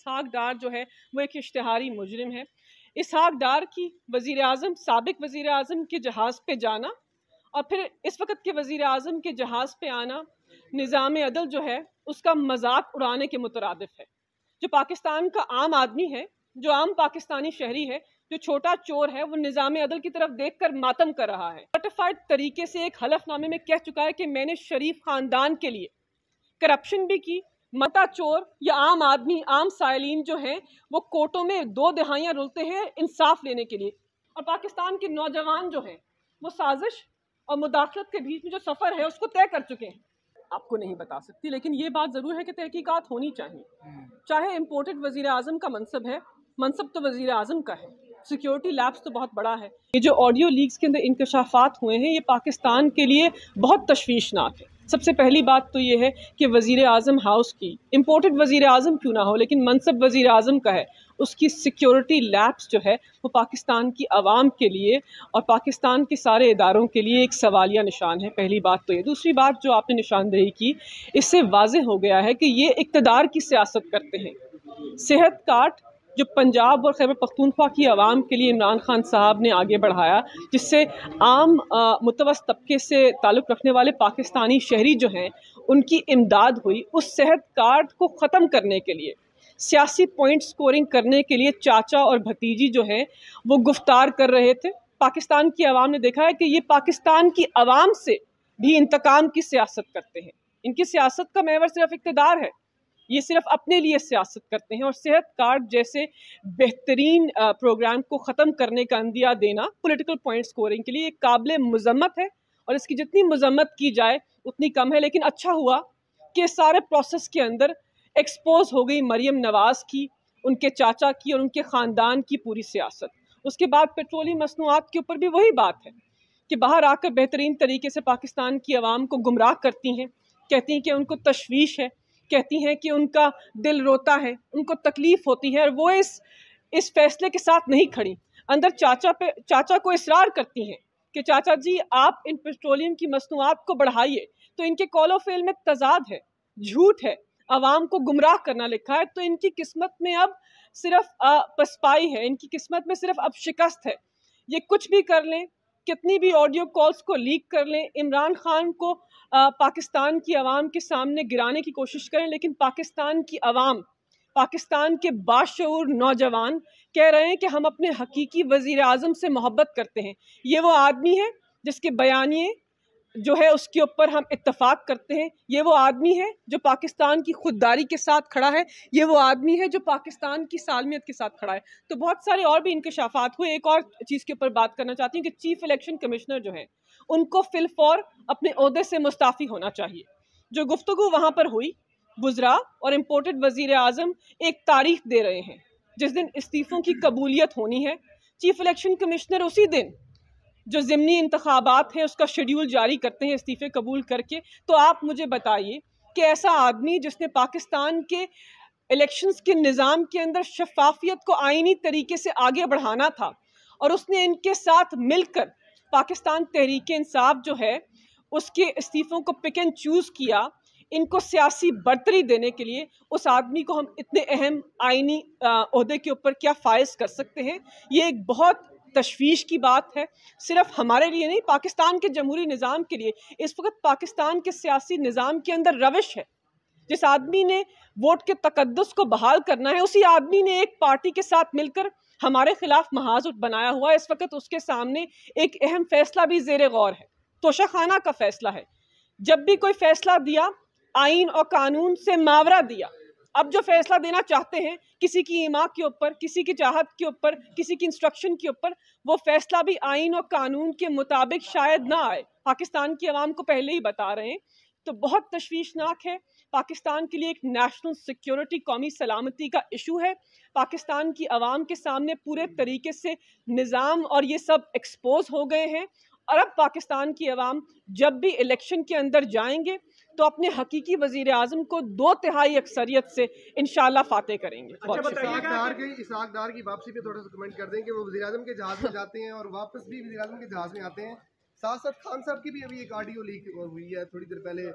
इसहाक डार जो है वो एक इश्तिहारी मुजरिम है। इसहाक डार की वज़ीर आज़म, साबिक वज़ीर आज़म के जहाज़ पे जाना और फिर इस वक्त के वज़ीर आज़म के जहाज़ पे आना निज़ाम अदल जो है उसका मजाक उड़ाने के मुतरादिफ है। जो पाकिस्तान का आम आदमी है, जो आम पाकिस्तानी शहरी है, जो छोटा चोर है, वो निज़ाम अदल की तरफ देखकर मातम कर रहा है। सर्टिफाइड तरीके से एक हलफनामे में कह चुका है कि मैंने शरीफ खानदान के लिए करप्शन भी की। मता चोर या आम आदमी, आम साइलिन जो हैं वो कोर्टों में 2 दहाइयाँ रुलते हैं इंसाफ लेने के लिए, और पाकिस्तान के नौजवान जो हैं वो साजिश और मुदाखलत के बीच में जो सफ़र है उसको तय कर चुके हैं। आपको नहीं बता सकती, लेकिन ये बात ज़रूर है कि तहकीकात होनी चाहिए। चाहे इम्पोर्टेड वज़ीर आज़म का मनसब है, मनसब तो वज़ीर आज़म का है, सिक्योरिटी लैब्स तो बहुत बड़ा है। ये जो ऑडियो लीक्स के अंदर इंकशाफात हुए हैं ये पाकिस्तान के लिए बहुत तशवीशनाक है। सबसे पहली बात तो ये है कि वज़ीर आज़म हाउस की, इम्पोर्टेड वज़ीर आज़म क्यों ना हो लेकिन मनसब वज़ीर आज़म का है, उसकी सिक्योरिटी लैब्स जो है वो पाकिस्तान की आवाम के लिए और पाकिस्तान के सारे इदारों के लिए एक सवालिया निशान है। पहली बात तो ये। दूसरी बात जो आपने निशानदेही की, इससे वाज़ेह हो गया है कि ये इक़्तिदार की सियासत करते हैं। सेहत कार्ड जो पंजाब और खैबर पख्तूनख्वा की आवाम के लिए इमरान खान साहब ने आगे बढ़ाया, जिससे आम मुतवस्सित तबके से ताल्लुक़ रखने वाले पाकिस्तानी शहरी जो हैं उनकी इमदाद हुई, उस सेहत कार्ड को ख़त्म करने के लिए, सियासी पॉइंट स्कोरिंग करने के लिए चाचा और भतीजी जो हैं वो गुफ्तार कर रहे थे। पाकिस्तान की आवाम ने देखा है कि ये पाकिस्तान की आवाम से भी इंतकाम की सियासत करते हैं। इनकी सियासत का महवर सिर्फ इक़्तिदार है, ये सिर्फ अपने लिए सियासत करते हैं। और सेहत कार्ड जैसे बेहतरीन प्रोग्राम को ख़त्म करने का अंदिया देना पॉलिटिकल पॉइंट स्कोरिंग के लिए एक काबिल मुज़म्मत है, और इसकी जितनी मुज़म्मत की जाए उतनी कम है। लेकिन अच्छा हुआ कि सारे प्रोसेस के अंदर एक्सपोज हो गई मरियम नवाज़ की, उनके चाचा की और उनके ख़ानदान की पूरी सियासत। उसके बाद पेट्रोलियम मसनूआत के ऊपर भी वही बात है कि बाहर आकर बेहतरीन तरीके से पाकिस्तान की आवाम को गुमराह करती हैं, कहती हैं कि उनको तशवीश है, कहती हैं कि उनका दिल रोता है, उनको तकलीफ़ होती है, और वो इस फैसले के साथ नहीं खड़ी। अंदर चाचा को इसरार करती हैं कि चाचा जी आप इन पेट्रोलियम की मसनूआत को बढ़ाइए। तो इनके कॉलो फेल में तजाद है, झूठ है, आवाम को गुमराह करना लिखा है। तो इनकी किस्मत में अब सिर्फ पसपाई है, इनकी किस्मत में सिर्फ अब शिकस्त है। ये कुछ भी कर लें, कितनी भी ऑडियो कॉल्स को लीक कर लें, इमरान खान को पाकिस्तान की आवाम के सामने गिराने की कोशिश करें, लेकिन पाकिस्तान की आवाम, पाकिस्तान के बाशऊर नौजवान कह रहे हैं कि हम अपने हकीकी वज़ीर आज़म से मोहब्बत करते हैं। ये वो आदमी है जिसके बयानिए जो है उसके ऊपर हम इत्तफाक करते हैं। ये वो आदमी है जो पाकिस्तान की खुददारी के साथ खड़ा है। ये वो आदमी है जो पाकिस्तान की सालमियत के साथ खड़ा है। तो बहुत सारे और भी इंकशाफात हुए। एक और चीज़ के ऊपर बात करना चाहती हूँ कि चीफ इलेक्शन कमिश्नर जो है उनको फिलफौर अपने ओहदे से मुस्ताफ़ी होना चाहिए। जो गुफ्तगू वहाँ पर हुई, वुज़रा और इम्पोर्टेड वज़ीर आज़म एक तारीख दे रहे हैं जिस दिन इस्तीफ़ों की कबूलियत होनी है। चीफ इलेक्शन कमिश्नर उसी दिन जो ज़िमनी इंतखाबात है उसका शेड्यूल जारी करते हैं इस्तीफ़े कबूल करके। तो आप मुझे बताइए कि ऐसा आदमी जिसने पाकिस्तान के इलेक्शंस के निज़ाम के अंदर शफाफियत को आईनी तरीके से आगे बढ़ाना था, और उसने इनके साथ मिलकर पाकिस्तान तहरीक इंसाफ जो है उसके इस्तीफ़ों को पिक एंड चूज़ किया इनको सियासी बर्तरी देने के लिए, उस आदमी को हम इतने अहम आईनी ओहदे के ऊपर क्या फायज कर सकते हैं? ये एक बहुत तशवीश की बात है, सिर्फ हमारे लिए नहीं, पाकिस्तान के जमहूरी निज़ाम के लिए। इस वक्त पाकिस्तान के सियासी निज़ाम के अंदर रविश है। जिस आदमी ने वोट के तकद्दुस को बहाल करना है, उसी आदमी ने एक पार्टी के साथ मिलकर हमारे खिलाफ महाज बनाया हुआ है। इस वक्त उसके सामने एक अहम फैसला भी ज़ेरे गौर है, तोशाखाना का फैसला है। जब भी कोई फैसला दिया, आइन और कानून से मावरा दिया। अब जो फैसला देना चाहते हैं किसी की ईमा के ऊपर, किसी की चाहत के ऊपर, किसी की इंस्ट्रक्शन के ऊपर, वो फैसला भी आइन और कानून के मुताबिक शायद ना आए। पाकिस्तान की आवाम को पहले ही बता रहे हैं। तो बहुत तशवीशनाक है। पाकिस्तान के लिए एक नेशनल सिक्योरिटी, कौमी सलामती का इशू है। पाकिस्तान की आवाम के सामने पूरे तरीके से निज़ाम और ये सब एक्सपोज हो गए हैं, और अब पाकिस्तान की आवाम जब भी इलेक्शन के अंदर जाएंगे तो अपने हकीकी वज़ीर आज़म को 2/3 अक्सरियत से इंशाल्लाह फाते करेंगे। अच्छा बताइए, इसहाक डार की वापसी पे थोड़ा सा कमेंट कर दें कि वो वज़ीर आज़म के जहाज़ में जाते हैं और वापस भी वज़ीर आज़म के जहाज़ में आते हैं। साथ साथ खान साहब की भी अभी एक ऑडियो लीक हुई है, थोड़ी देर पहले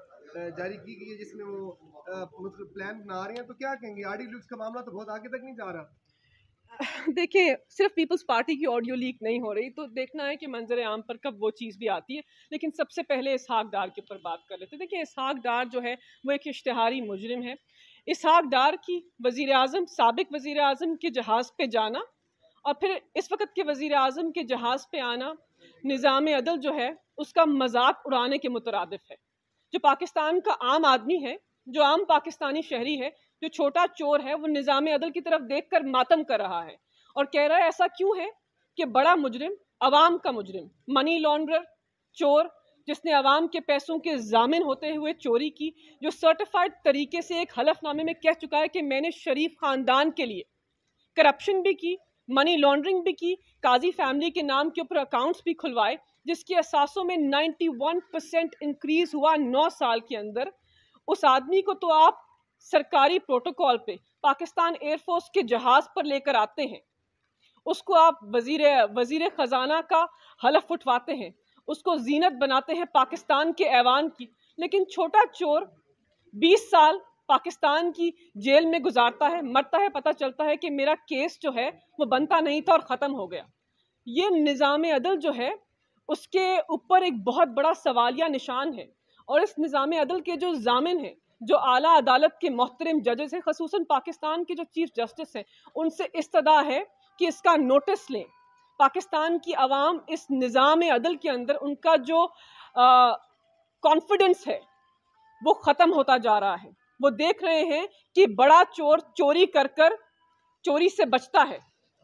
जारी की गई है, जिसमें वो मतलब प्लान बना रहे हैं। तो क्या कहेंगे, ऑडियो लीक्स का मामला तो बहुत आगे तक नहीं जा रहा। देखिए, सिर्फ पीपल्स पार्टी की ऑडियो लीक नहीं हो रही, तो देखना है कि मंजर आम पर कब वो चीज़ भी आती है। लेकिन सबसे पहले इसहाक डार के ऊपर बात कर लेते हैं। देखिए, इसहाक डार जो है वो एक इश्तिहारी मुजरिम है। इसहाक डार की वज़ीर आज़म, साबिक वज़ीर आज़म के जहाज़ पे जाना और फिर इस वक्त के वज़ीर आज़म के जहाज़ पे आना निज़ाम अदल जो है उसका मजाक उड़ाने के मुतरादिफ है। जो पाकिस्तान का आम आदमी है, जो आम पाकिस्तानी शहरी है, जो छोटा चोर है, वो निज़ाम अदल की तरफ देखकर मातम कर रहा है और कह रहा है ऐसा क्यों है कि बड़ा मुजरिम, अवाम का मुजरिम, मनी लॉन्ड्रर, चोर, जिसने अवाम के पैसों के जामिन होते हुए चोरी की, जो सर्टिफाइड तरीके से एक हलफनामे में कह चुका है कि मैंने शरीफ खानदान के लिए करप्शन भी की, मनी लॉन्ड्रिंग भी की, काजी फैमिली के नाम के ऊपर अकाउंट्स भी खुलवाए, जिसके असासों में 91% इंक्रीज हुआ 9 साल के अंदर। उस आदमी को तो आप सरकारी प्रोटोकॉल पे पाकिस्तान एयरफोर्स के जहाज पर लेकर आते हैं, उसको आप वजीर खजाना का हलफ उठवाते हैं, उसको जीनत बनाते हैं पाकिस्तान के ऐवान की। लेकिन छोटा चोर 20 साल पाकिस्तान की जेल में गुजारता है, मरता है, पता चलता है कि मेरा केस जो है वो बनता नहीं था और ख़त्म हो गया। ये निज़ाम अदल जो है उसके ऊपर एक बहुत बड़ा सवालिया निशान है। और इस निज़ाम अदल के जो जामिन हैं, जो आला अदालत के मोहतरम जजेस हैं, खसूसन पाकिस्तान के जो चीफ जस्टिस हैं, उनसे इस्तदा है कि इसका नोटिस लें। पाकिस्तान की आवाम इस निज़ाम अदल के अंदर उनका जो कॉन्फिडेंस है वो ख़त्म होता जा रहा है। वो देख रहे हैं कि बड़ा चोर चोरी कर कर चोरी से बचता है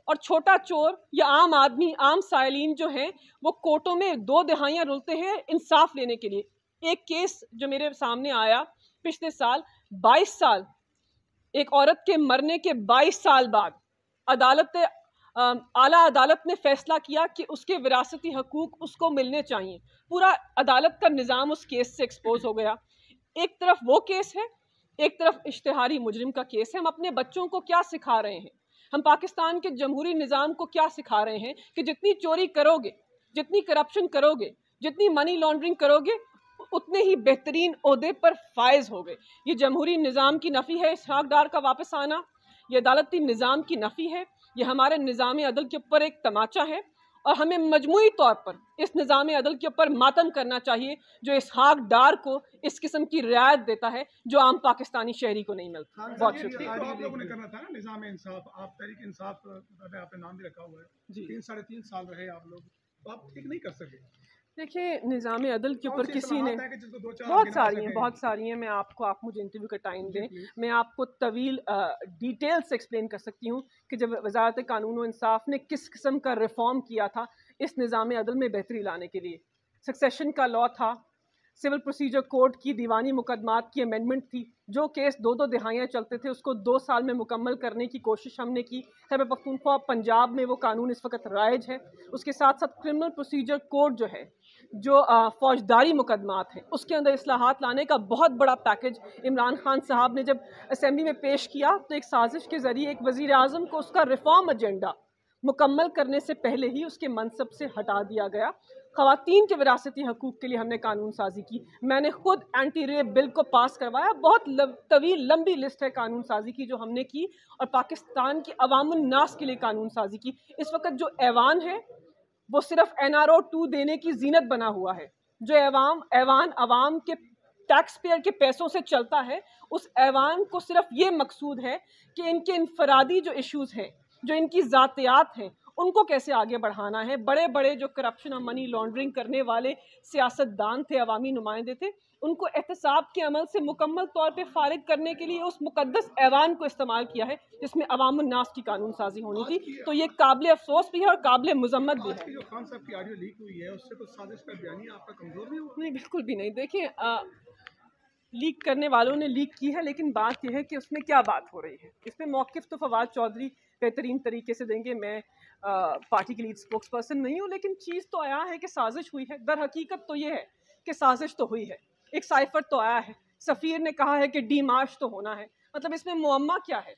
और छोटा चोर या आम आदमी, आम साइलिन जो हैं वो कोर्टों में 2 दहाइयाँ रुलते हैं इंसाफ लेने के लिए। एक केस जो मेरे सामने आया पिछले साल, 22 साल, एक औरत के मरने के 22 साल बाद आला अदालत ने फैसला किया कि उसके विरासती हकूक उसको मिलने चाहिए। पूरा अदालत का निज़ाम उस केस से एक्सपोज हो गया। एक तरफ वो केस है, एक तरफ इश्तिहारी मुजरिम का केस है। हम अपने बच्चों को क्या सिखा रहे हैं, हम पाकिस्तान के जमहूरी निज़ाम को क्या सिखा रहे हैं कि जितनी चोरी करोगे, जितनी करप्शन करोगे, जितनी मनी लॉन्ड्रिंग करोगे, उतने ही बेहतरीन ओहदे पर फायज हो गए। ये जमहूरी निज़ाम की नफ़ी है इसहाक डार का वापस आना, ये अदालती निज़ाम की नफ़ी है, ये हमारे निज़ाम अदल के ऊपर एक तमाचा है और हमें मजमूई तौर पर इस निज़ाम अदल के ऊपर मातम करना चाहिए जो इसहाक डार को इस किस्म की रियायत देता है जो आम पाकिस्तानी शहरी को नहीं मिलता। बहुत शुक्रिया। आप लोगों ने करना था ना निज़ाम इंसाफ, आप तहरीक इंसाफ आपने नाम भी रखा हुआ है जी, 3-3.5 साल रहे आप लोग, तो आप ठीक नहीं कर सके। देखिए, निज़ाम अदल के ऊपर किसी ने बहुत सारी हैं, आप मुझे इंटरव्यू का टाइम दें, मैं आपको तवील डिटेल से एक्सप्लेन कर सकती हूँ कि जब वज़ारत कानून व इंसाफ ने किस किस्म का रिफॉर्म किया था इस निज़ाम अदल में बेहतरी लाने के लिए। सक्सेशन का लॉ था, सिविल प्रोसीजर कोड की दीवानी मुकदमात की अमेंडमेंट थी, जो केस 2-2 दहाइयाँ चलते थे उसको 2 साल में मुकम्मल करने की कोशिश हमने की। खैबर पख्तूनख्वा पंजाब में वो कानून इस वक्त राइज है। उसके साथ साथ क्रिमिनल प्रोसीजर कोड जो है, जो फौजदारी मुकदमात हैं, उसके अंदर इस्लाहात लाने का बहुत बड़ा पैकेज इमरान खान साहब ने जब असेंबली में पेश किया तो एक साजिश के ज़रिए एक वज़ीर आज़म को उसका रिफॉर्म एजेंडा मुकम्मल करने से पहले ही उसके मनसब से हटा दिया गया। ख़वातीन के विरासती हकूक़ के लिए हमने कानून साजी की, मैंने खुद एंटी रेप बिल को पास करवाया। बहुत तवील लंबी लिस्ट है कानून साजी की जो हमने की और पाकिस्तान की अवामुन नास के लिए कानून साजी की। इस वक्त जो ऐवान है वो सिर्फ NRO 2 देने की जीनत बना हुआ है। जो ऐवान अवाम के टैक्स पेयर के पैसों से चलता है, उस ऐवान को सिर्फ ये मकसूद है कि इनके इनफरादी जो इश्यूज़ हैं, जो इनकी ज़ातियात हैं, उनको कैसे आगे बढ़ाना है। बड़े बड़े जो करप्शन और मनी लॉन्ड्रिंग करने वाले सियासतदान थे, अवामी नुमाइंदे थे, उनको एहतसाब के अमल से मुकम्मल तौर पे फारिग करने के लिए उस मुकद्दस ऐवान को इस्तेमाल किया है जिसमें अवामुन नास की कानून साजी होनी थी। तो ये काबिल अफसोस भी है और काबिल मुजम्मत भी है। जो खान साहब की ऑडियो लीक हुई है उससे तो साजिश का बयानिया आपका कमजोर नहीं हुआ? नहीं, बिल्कुल भी नहीं। देखिए, लीक करने वालों ने लीक की है, लेकिन बात यह है कि उसमें क्या बात हो रही है। इसमें मौक़िफ़ तो फवाद चौधरी बेहतरीन तरीके से देंगे, मैं पार्टी की लीड स्पोक्स पर्सन नहीं हूँ, लेकिन चीज़ तो आया है कि साजिश हुई है। दर हकीकत तो ये है कि साजिश तो हुई है, एक साइफर तो आया है, सफ़ीर ने कहा है कि डी मार्च तो होना है। मतलब इसमें मुअम्मा क्या है?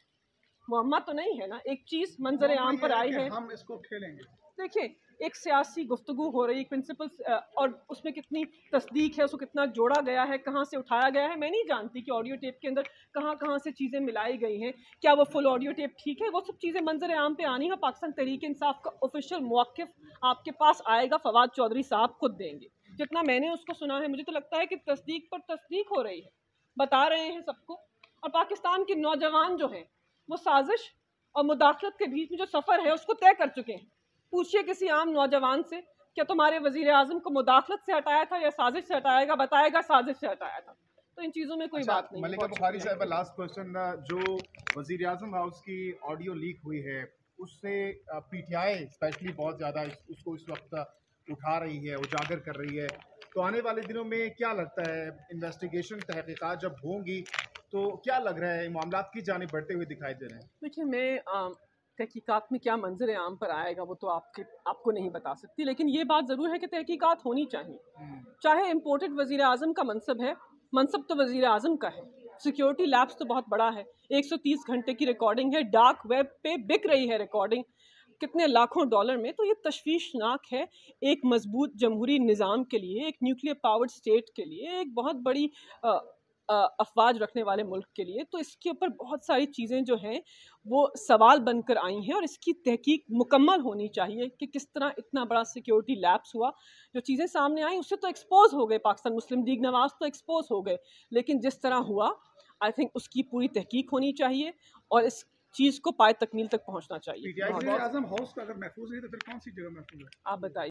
मुअम्मा तो नहीं है ना, एक चीज़ मंजर आम पर आई है, हम इसको खेलेंगे। देखिए एक सियासी गुफ्तगू हो रही, प्रिंसिपल्स और उसमें कितनी तस्दीक है, उसको कितना जोड़ा गया है, कहाँ से उठाया गया है, मैं नहीं जानती कि ऑडियो टेप के अंदर कहाँ कहाँ से चीज़ें मिलाई गई हैं, क्या वो फुल ऑडियो टेप ठीक है। वो सब चीज़ें मंजर आम पे आनी है। पाकिस्तान तहरीक इंसाफ का ऑफिशियल मौक़िफ़ आपके पास आएगा, फवाद चौधरी साहब खुद देंगे। जितना मैंने उसको सुना है, मुझे तो लगता है कि तस्दीक पर तस्दीक हो रही है, बता रहे हैं सबको। और पाकिस्तान के नौजवान जो हैं वो साजिश और मुदाखलत के बीच में जो सफ़र है उसको तय कर चुके हैं। पूछिए किसी आम नौजवान से, क्या तुम्हारे वज़ीर आज़म को मुदाखलत से हटाया था या साजिश से हटाएगा, बताएगा साजिश से हटाया था। तो इन चीज़ों में कोई बात नहीं। मलिका बुखारी साहब, लास्ट क्वेश्चन, जो वज़ीर आज़म हाउस की ऑडियो लीक हुई है उससे पीटीआई स्पेशली बहुत ज़्यादा उसको इस वक्त उठा रही है, उजागर कर रही है। तो आने वाले दिनों में क्या लगता है, इन्वेस्टिगेशन तहकीकात जब होंगी तो क्या लग रहा है, मामलात की जानिब बढ़ते हुए दिखाई दे रहे हैं? देखिए, मैं तहकीकात में क्या मंजर आम पर आएगा वो तो आपको नहीं बता सकती, लेकिन ये बात ज़रूर है कि तहकीकात होनी चाहिए। चाहे इम्पोर्टेड वज़ीर आज़म का मनसब है, मनसब तो वज़ीर आज़म का है, सिक्योरिटी लैब्स तो बहुत बड़ा है, 130 घंटे की रिकॉर्डिंग है, डार्क वेब पे बिक रही है रिकॉर्डिंग कितने लाखों डॉलर में। तो ये तशवीशनाक है एक मजबूत जमहूरी निज़ाम के लिए, एक न्यूक्लियर पावर्ड स्टेट के लिए, एक बहुत बड़ी अफवाज रखने वाले मुल्क के लिए। तो इसके ऊपर बहुत सारी चीज़ें जो हैं वो सवाल बनकर आई हैं और इसकी तहकीक मुकम्मल होनी चाहिए कि किस तरह इतना बड़ा सिक्योरिटी लैप्स हुआ। जो चीज़ें सामने आई उससे तो एक्सपोज हो गए पाकिस्तान मुस्लिम लीग नवाज, तो एक्सपोज हो गए, लेकिन जिस तरह हुआ आई थिंक उसकी पूरी तहकीक होनी चाहिए और इस चीज़ को पाए तकमील तक पहुँचना चाहिए। वज़ीर आज़म हाउस का अगर महफूज नहीं तो फिर कौन सी जगह महफूज है, आप बताइए।